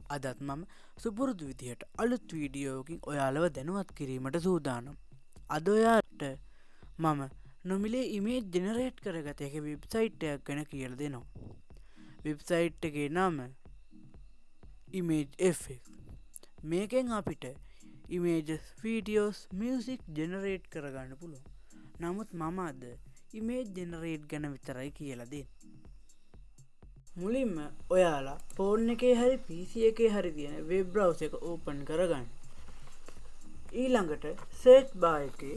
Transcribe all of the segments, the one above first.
අදත් මම සුපුරුදු විදිහට අලුත් වීඩියෝකින් ඔයාලව දැනුවත් කිරීමට සූදානම්. අද ඔයාට මම නොමිලේ ඉමේජ් ජෙනරේට් කරගත හැකි වෙබ්සයිට් එකක් ගැන කියලා දෙනවා. වෙබ්සයිට් එකේ නම ImageFX. මේකෙන් අපිට images, videos, music ජෙනරේට් කරගන්න පුළුවන්. නමුත් මම අද ඉමේජ් ජෙනරේට් ගැන විතරයි කියලා දෙන්නේ. මුලින්ම ඔයාලා ෆෝන් එකේ හරි PC එකේ හරි තියෙන වෙබ් බ්‍රවුසර් එක ඕපන් කරගන්න. ඊළඟට සර්ච් බාර් එකේ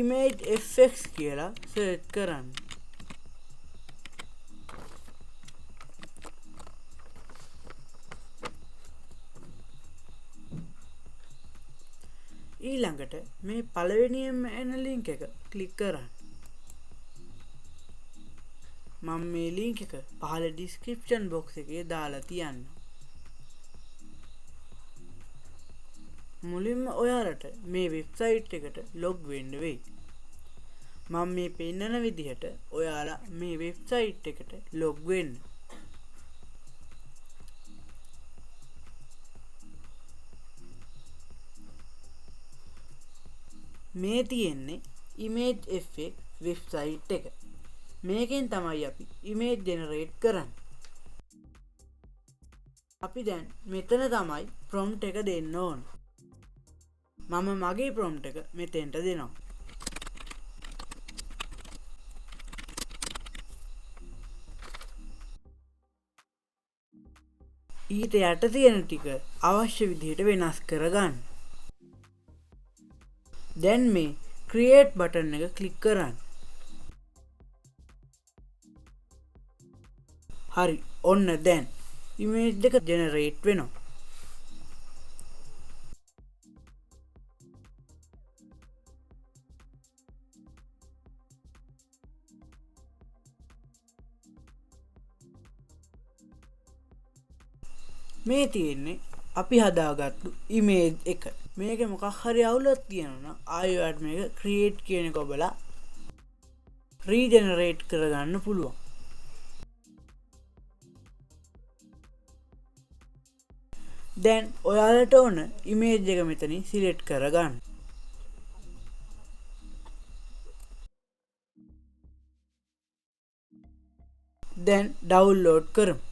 ImageFX කියලා සර්ච් කරන්න. ඊළඟට මේ පළවෙනියෙන්ම එන ලින්ක් එක ක්ලික් කරන්න. මම මේ ලින්ක් එක පහළ ඩිස්ක්‍රිප්ෂන් බොක්ස් එකේ දාලා තියන්න. මුලින්ම ඔයාලට මේ වෙබ්සයිට් එකට ලොග් වෙන්න වෙයි. මම මේ පෙන්නන විදිහට ඔයාලා මේ වෙබ්සයිට් එකට ලොග් වෙන්න. මේ තියෙන්නේ ImageFX වෙබ්සයිට් එක. මේකෙන් තමයි අපි ඉමේජ් ජෙනරේට් කරන්නේ. අපි දැන් මෙතන තමයි ප්‍රොම්ප්ට් එක දෙන්න ඕන. මම මගේ ප්‍රොම්ප්ට් එක මෙතෙන්ට දෙනවා. ඊට යට තියෙන ටික අවශ්‍ය විදිහට වෙනස් කරගන්න. දැන් මේ ක්‍රියේට් බටන් එක ක්ලික් කරන්න. හරි, ඔන්න දැන් ඉමේජ් එක ජෙනරේට් වෙනවා. මේ තියෙන්නේ අපි හදාගත්තු ඉමේජ් එක. මේක මොකක් හරි අවුලක් තියෙනවා නම් ආයෙත් මේක ක්‍රියේට් කියන එක ඔබලා රීජෙනරේට් කරගන්න පුළුවන්. දැන් ඔයාලට ඕන ඉමේජ් එක මෙතනින් සිලෙක්ට් කරගන්න. දැන් ඩවුන්ලෝඩ් කරමු.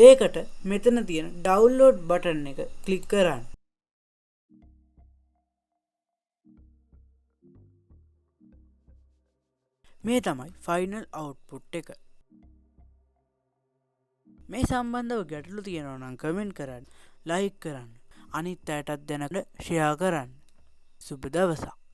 ඒකට මෙතන තියෙන ඩවුන්ලෝඩ් බටන් එක ක්ලික් කරන්න. මේ තමයි ෆයිනල් අවුට්පුට් එක. මේ සම්බන්ධව ගැටලු තියෙනවා නම් කමෙන්ට් කරන්න, ලයික් කරන්න, අනිත් අයටත් දැනගන්න ෂෙයා කරන්න. සුබ දවසක්.